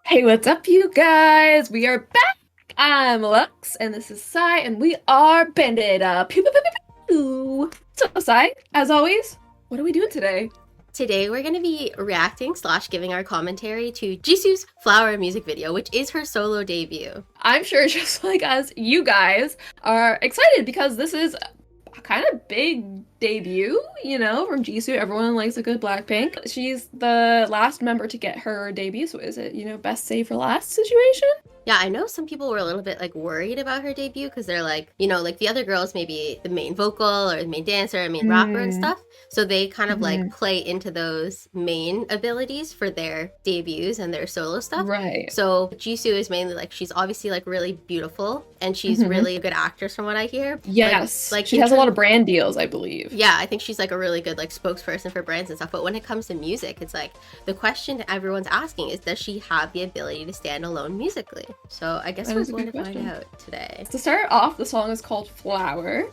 Hey, what's up, you guys? We are back. I'm Lux, and this is Sai, and we are Banded Up. Pew, pew, pew, pew, pew. So, Sai, as always, what are we doing today? Today we're going to be reacting slash giving our commentary to Jisoo's Flower music video, which is her solo debut. I'm sure, just like us, you guys are excited because this is a kind of big debut, from Jisoo. Everyone likes a good Blackpink. She's the last member to get her debut, so is it, best save for last situation? Yeah, I know some people were a little bit worried about her debut because they're like the other girls maybe the main vocal or the main dancer or main rapper and stuff. So they kind of play into those main abilities for their debuts and their solo stuff. Right. So Jisoo is mainly she's obviously really beautiful and she's really a good actress from what I hear. Yes. She has a lot of brand deals, I believe. Yeah, I think she's a really good spokesperson for brands and stuff. But when it comes to music, it's the question everyone's asking is, does she have the ability to stand alone musically? So I guess we're going to find out today. To start off, the song is called Flower.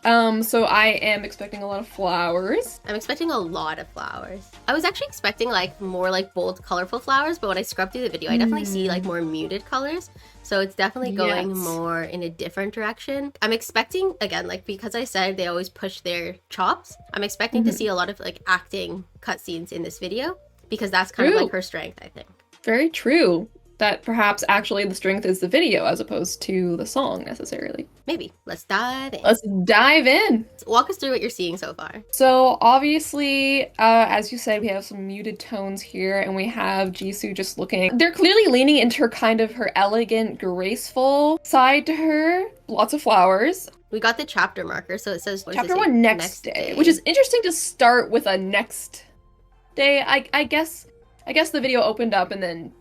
So I am expecting a lot of flowers. I'm expecting a lot of flowers. I was actually expecting more bold, colorful flowers, but when I scrub through the video, I definitely see more muted colors. So it's definitely going more in a different direction. I'm expecting, again, because I said they always push their chops, I'm expecting to see a lot of acting cutscenes in this video because that's kind of her strength, I think. Very true. That perhaps actually the strength is the video as opposed to the song necessarily. Maybe. Let's dive in. Let's dive in. Walk us through what you're seeing so far. So obviously, as you said, we have some muted tones here and we have Jisoo just looking. They're clearly leaning into her elegant, graceful side to her. Lots of flowers. We got the chapter marker, so it says chapter 1 next day, which is interesting to start with a next day. I guess the video opened up and then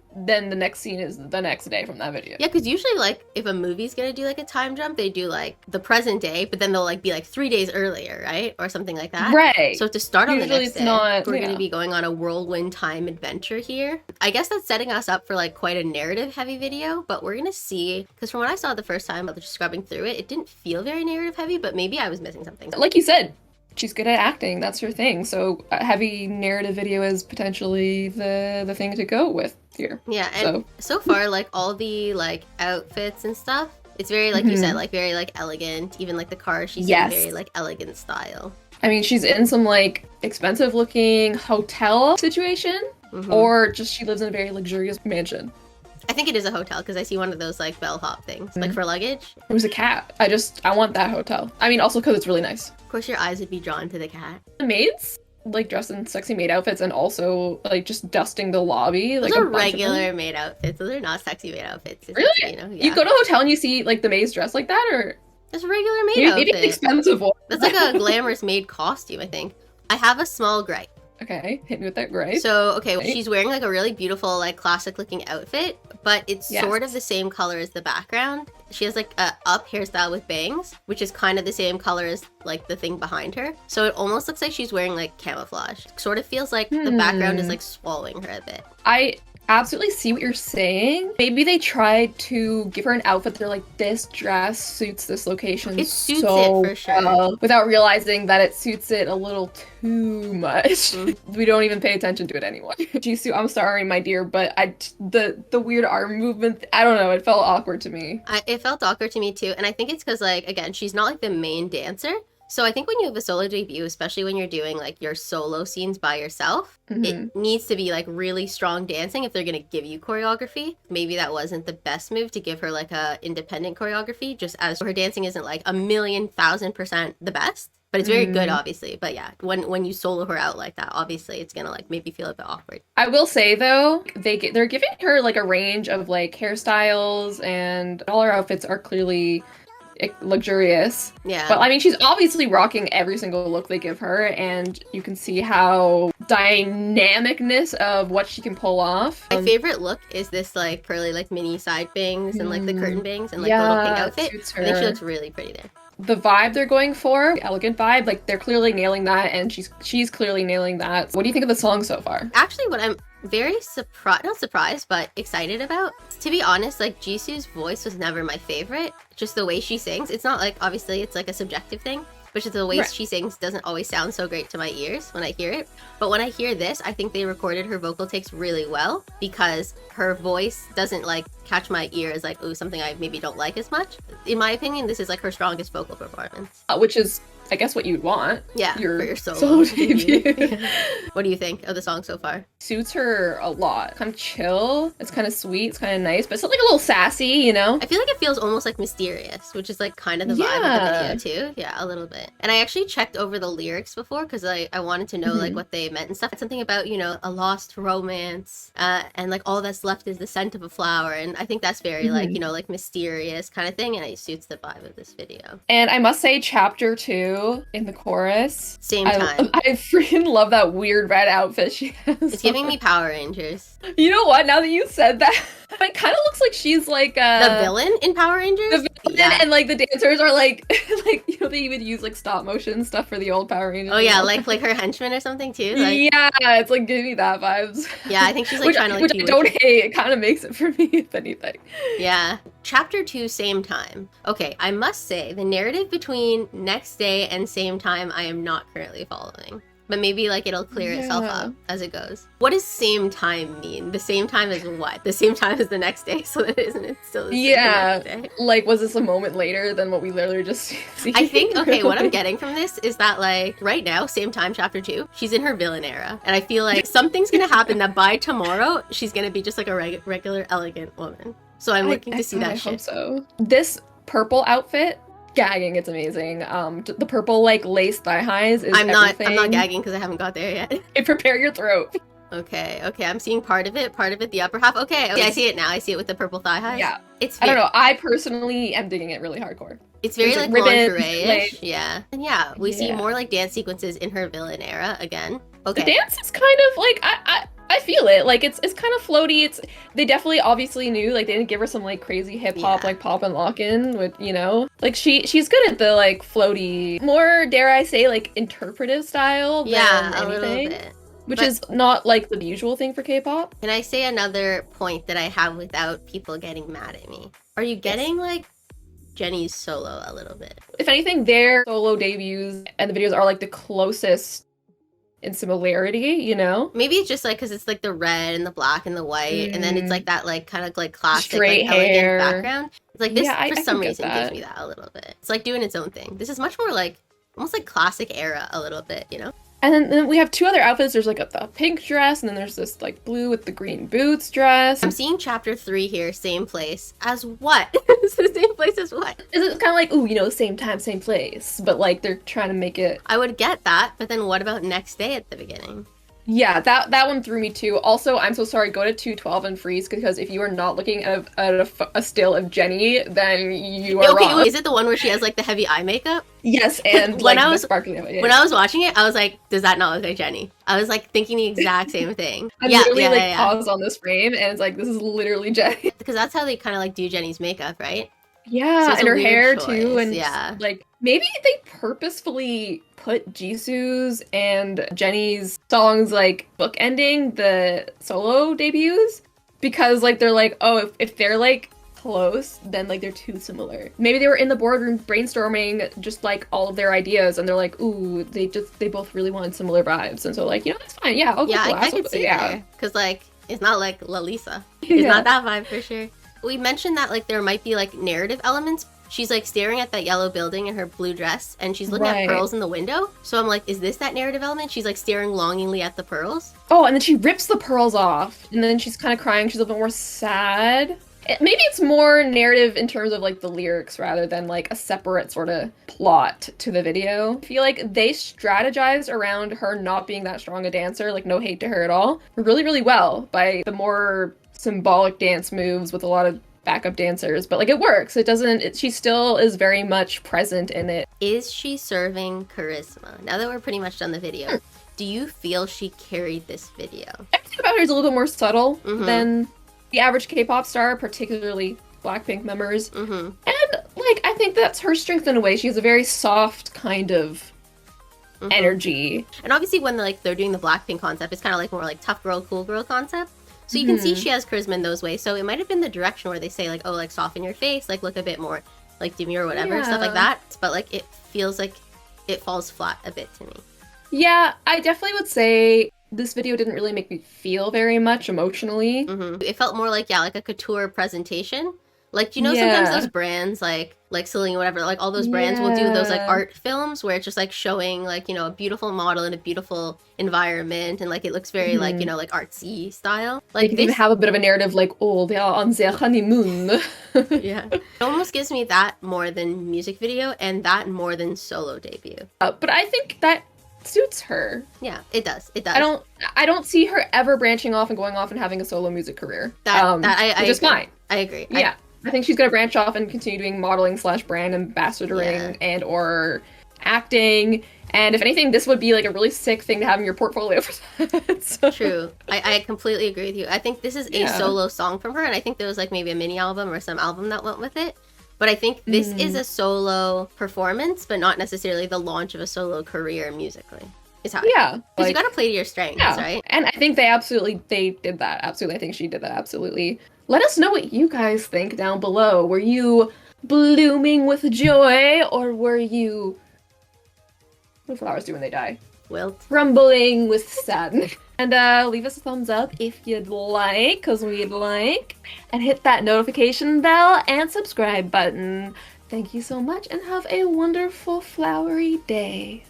the next scene is the next day from that video. Yeah, because usually if a movie's gonna do a time jump, they do the present day, but then they'll be 3 days earlier, right? Or something like that. Right. So to start on usually the next day, we're gonna be going on a whirlwind time adventure here. I guess that's setting us up for quite a narrative heavy video, but we're gonna see, because from what I saw the first time, just scrubbing through it, it didn't feel very narrative heavy, but maybe I was missing something. Like you said, she's good at acting. That's her thing. So a heavy narrative video is potentially the thing to go with here. Yeah, and so far, all the outfits and stuff, it's very you said, very elegant. Even the car she's in, very elegant style. I mean, she's in some expensive looking hotel situation, or just she lives in a very luxurious mansion. I think it is a hotel because I see one of those bellhop things, for luggage. It was a cat. I want that hotel. I mean, also because it's really nice. Of course, your eyes would be drawn to the cat. The maids dressed in sexy maid outfits and also just dusting the lobby. Those are regular maid outfits. Those are not sexy maid outfits. Really? You go to a hotel and you see the maids dressed like that, or it's a regular maid outfit. Maybe an expensive one. That's a glamorous maid costume, I think. I have a small gripe. Okay, hit me with that gripe. So, she's wearing a really beautiful, classic looking outfit, but it's sort of the same color as the background. She has a up hairstyle with bangs, which is kind of the same color as the thing behind her. So it almost looks like she's wearing camouflage. Sort of feels like the background is swallowing her a bit. I absolutely see what you're saying. Maybe they tried to give her an outfit. They're this dress suits this location. It suits it for sure. Without realizing that it suits it a little too much. We don't even pay attention to it anymore. Jisoo, I'm sorry, my dear, but the weird arm movement, I don't know, it felt awkward to me. It felt awkward to me too, and I think it's because again, she's not the main dancer. So I think when you have a solo debut, especially when you're doing your solo scenes by yourself, it needs to be really strong dancing if they're going to give you choreography. Maybe that wasn't the best move to give her a independent choreography, just as her dancing isn't 1,000,000% the best. But it's very good, obviously. But yeah, when you solo her out like that, obviously it's gonna maybe feel a bit awkward. I will say though, they're giving her a range of hairstyles, and all her outfits are clearly luxurious. Yeah. But I mean, she's obviously rocking every single look they give her, and you can see how dynamicness of what she can pull off. My favorite look is this curly mini side bangs and the curtain bangs and the little pink outfit. I think she looks really pretty there. The vibe they're going for, elegant vibe, they're clearly nailing that, and she's clearly nailing that. What do you think of the song so far? Actually, what I'm very not surprised, but excited about, to be honest, Jisoo's voice was never my favorite. Just the way she sings. It's not obviously it's a subjective thing, which is the way Right. she sings doesn't always sound so great to my ears when I hear it. But when I hear this, I think they recorded her vocal takes really well because her voice doesn't like catch my ear as like, ooh, something I maybe don't like as much. In my opinion, this is like her strongest vocal performance. Which is, I guess, what you'd want. Yeah, Your for your solo debut. debut. What do you think of the song so far? Suits her a lot. Kind of chill. It's kind of sweet. It's kind of nice, but it's like a little sassy, you know? I feel like it feels almost like mysterious, which is like kind of the vibe of the video too. Yeah, a little bit. And I actually checked over the lyrics before because I wanted to know like what they meant and stuff. It's something about, you know, a lost romance and like all that's left is the scent of a flower. And I think that's very like, you know, like mysterious kind of thing. And it suits the vibe of this video. And I must say, chapter 2 in the chorus. Same time. I freaking love that weird red outfit she has. It's giving me Power Rangers. You know what? Now that you said that, it kind of looks like she's like the villain in Power Rangers. The villain, yeah. And like the dancers are like, like you know, they even use like stop motion stuff for the old Power Rangers. Oh yeah, like her henchmen or something too. Like, yeah, it's like giving me that vibes. Yeah, I think she's like trying to like. Which I don't hate. It kind of makes it for me, if anything. Yeah. Chapter 2, same time. Okay, I must say the narrative between next day and same time I am not currently following. But maybe like it'll clear itself up as it goes. What does same time mean? The same time as what? The same time as the next day, so that isn't it still the same next day? Like was this a moment later than what we literally just see? I think okay, what I'm getting from this is that like right now, same time, chapter 2, she's in her villain era. And I feel like something's gonna happen that by tomorrow she's gonna be just like a regular elegant woman. So I'm looking to see that shit. I hope so. This purple outfit, gagging, it's amazing. The purple like lace thigh highs is I'm everything. not gagging because I haven't got there yet. Hey, prepare your throat. Okay, I'm seeing part of it, the upper half. Okay, I see it now. I see it with the purple thigh highs. Yeah. I don't know. I personally am digging it really hardcore. It's very like lingerie-ish. Yeah. And yeah, we see Yeah. more like dance sequences in her villain era again. Okay. The dance is kind of like I feel it. Like it's kind of floaty. They definitely obviously knew, like they didn't give her some like crazy hip hop like pop and lock in with, you know. Like she's good at the like floaty, more dare I say like interpretive style than anything. A little bit. Which is not like the usual thing for K-pop. Can I say another point that I have without people getting mad at me? Are you getting like Jennie's solo a little bit? If anything, their solo debuts and the videos are like the closest in similarity, you know? Maybe it's just like because it's like the red and the black and the white, and then it's like that like kind of like classic straight like, hair elegant background. It's like this for some reason that. gives me that a little bit. It's like doing its own thing. This is much more like almost like classic era a little bit, you know? And then we have two other outfits. There's like the pink dress, and then there's this like blue with the green boots dress. I'm seeing chapter 3 here, same place as what? It's the same place as what? Is it kind of like, ooh, you know, same time, same place, but like they're trying to make it. I would get that, but then what about next day at the beginning? Yeah, that one threw me too. Also, I'm so sorry, go to 212 and freeze, because if you are not looking at a still of Jennie, then you are wrong. Is it the one where she has like the heavy eye makeup? Yes, and when like I was, the sparkling of it. When I was watching it, I was like, does that not look like Jennie? I was like thinking the exact same thing. I literally pause on this frame, and it's like, this is literally Jennie. Because that's how they kind of like do Jennie's makeup, right? Yeah, so and her hair choice. too, and yeah, like maybe they purposefully put Jisoo's and Jennie's songs like bookending the solo debuts, because like they're like, oh, if they're like close, then like they're too similar. Maybe they were in the boardroom brainstorming just like all of their ideas, and they're like, ooh, they both really wanted similar vibes, and so like, you know, that's fine. Yeah, okay, I could see there, because like it's not like Lalisa. It's not that vibe for sure. We mentioned that like there might be like narrative elements. She's like staring at that yellow building in her blue dress, and she's looking at pearls in the window. So I'm like, is this that narrative element? She's like staring longingly at the pearls. Oh, and then she rips the pearls off, and then she's kind of crying. She's a bit more sad. Maybe it's more narrative in terms of like the lyrics rather than like a separate sort of plot to the video. I feel like they strategized around her not being that strong a dancer, like no hate to her at all, really, really well by the more symbolic dance moves with a lot of backup dancers, but like it works. She still is very much present in it. Is she serving charisma? Now that we're pretty much done the video, do you feel she carried this video? Everything about her is a little bit more subtle than the average K-pop star, particularly Blackpink members. And like I think that's her strength in a way. She has a very soft kind of energy. And obviously when they're doing the Blackpink concept, it's kind of like more like tough girl, cool girl concept. So you can see she has charisma in those ways. So it might have been the direction where they say like, oh, like soften your face, like look a bit more like demure or whatever, stuff like that. But like it feels like it falls flat a bit to me. Yeah, I definitely would say this video didn't really make me feel very much emotionally. It felt more like, yeah, like a couture presentation. Like, you know, sometimes those Yeah. brands, like Celine, whatever, like all those brands will do those like Yeah. art films where it's just like showing like, you know, a beautiful model in a beautiful environment and like it looks very like, you Mhm. know, like artsy style. They Like can even this, have a bit of a narrative like, oh, they are on their honeymoon. yeah, it almost gives me that more than music video and that more than solo debut. But I think that suits her. Yeah, it does. It I does. don't I don't see her ever branching off and going off and having a solo music career. I Which is agree. fine. I agree. Yeah. I think she's gonna branch off and continue doing modeling slash brand ambassadoring Yeah. and or acting. And if anything, this would be like a really sick thing to have in your portfolio for that. So, True. I completely agree with you. I think this is a yeah. solo song from her, and I think there was like maybe a mini album or some album that went with it. But I think this is a solo performance, but not necessarily the launch of a solo career musically. Is how I Yeah. because you Like, got to play to your strengths, yeah. right? And I think they did that. Absolutely. I think she did that. Absolutely. Let us know what you guys think down below. Were you blooming with joy or were you what do flowers do when they die? Wilt. Rumbling with sadness. And leave us a thumbs up if you'd like, because we'd like. And hit that notification bell and subscribe button. Thank you so much and have a wonderful flowery day.